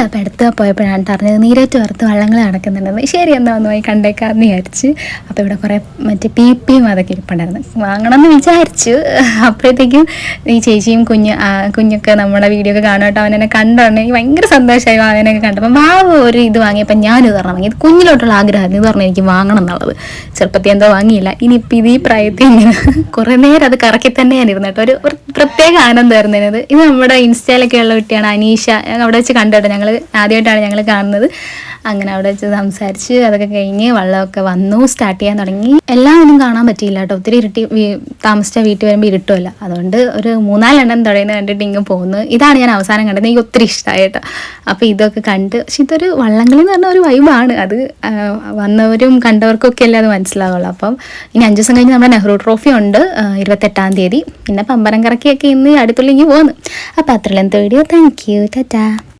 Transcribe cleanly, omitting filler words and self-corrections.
അപ്പോൾ അടുത്ത് പോയപ്പോഴാണ് അറിഞ്ഞത് നീരേറ്റ് വറുത്ത് വള്ളങ്ങൾ നടക്കുന്നുണ്ടെന്ന്. ശരി എന്നാൽ ഒന്ന് പോയി കണ്ടേക്കാമെന്ന് വിചാരിച്ച്. അപ്പോൾ ഇവിടെ കുറേ മറ്റേ പിയും അതൊക്കെ ഇരിപ്പുണ്ടായിരുന്നു, വാങ്ങണമെന്ന് വിചാരിച്ചു. അപ്പോഴത്തേക്കും ഈ ചേച്ചിയും കുഞ്ഞൊക്കെ നമ്മുടെ വീഡിയോ ഒക്കെ കാണും കേട്ടോ. അവനെന്നെ കണ്ടുണ്ടെങ്കിൽ ഭയങ്കര സന്തോഷമായി അവനൊക്കെ കണ്ടപ്പോൾ. വാവ് ഒരു ഇത് വാങ്ങിയപ്പോൾ ഞാനിത് പറഞ്ഞാൽ വാങ്ങി. ഇത് കുഞ്ഞിലോട്ടുള്ള ആഗ്രഹമായിരുന്നു, ഇത് പറഞ്ഞാൽ എനിക്ക് വാങ്ങണം എന്നുള്ളത്. ചെറുപ്പത്തിൽ എന്തോ വാങ്ങിയില്ല. ഇനിയിപ്പോൾ ഇത് ഈ പ്രായത്തിൽ ഇങ്ങനെ കുറേ നേരം അത് കറക്കി തന്നെയാണ് ഇരുന്നു കേട്ടോ. ഒരു പ്രത്യേക ആനന്ദമായിരുന്നു ഇത്. ഇത് നമ്മുടെ ഇൻസ്റ്റയിലൊക്കെ ഉള്ള കുട്ടിയാണ് അനീഷ. അവിടെ വെച്ച് കണ്ടു കേട്ടോ, ഞങ്ങൾ ആദ്യമായിട്ടാണ് ഞങ്ങൾ കാണുന്നത്. അങ്ങനെ അവിടെ വെച്ച് സംസാരിച്ച് അതൊക്കെ കഴിഞ്ഞ് വെള്ളമൊക്കെ വന്നു, സ്റ്റാർട്ട് ചെയ്യാൻ തുടങ്ങി. എല്ലാം ഒന്നും കാണാൻ പറ്റിയില്ല കേട്ടോ, ഒത്തിരി താമസിച്ച വീട്ടിൽ വരുമ്പോൾ ഇരുട്ടുമല്ല. അതുകൊണ്ട് ഒരു 3-4 എണ്ണം തുഴയുന്ന കണ്ടിട്ട് ഇങ്ങനെ പോകുന്നു. ഇതാണ് ഞാൻ അവസാനം കണ്ടത്, എനിക്ക് ഒത്തിരി ഇഷ്ടമായി കേട്ടോ. അപ്പോൾ ഇതൊക്കെ കണ്ട്, പക്ഷെ ഇതൊരു വള്ളംകളി എന്ന് പറഞ്ഞ ഒരു വൈബാണ്. അത് വന്നവരും കണ്ടവർക്കൊക്കെ അല്ലേ അത് മനസ്സിലാവുള്ളൂ. അപ്പം ഇനി 5 ദിവസം കഴിഞ്ഞ് നമ്മുടെ നെഹ്റു ട്രോഫി ഉണ്ട് 28-ാം തീയതി. പിന്നെ പമ്പരം കറക്കിയൊക്കെ ഇന്ന് അടുത്തുള്ളിലേക്ക് പോകുന്നു. അപ്പോൾ അത്രയും വീഡിയോ. Thank you, Tata.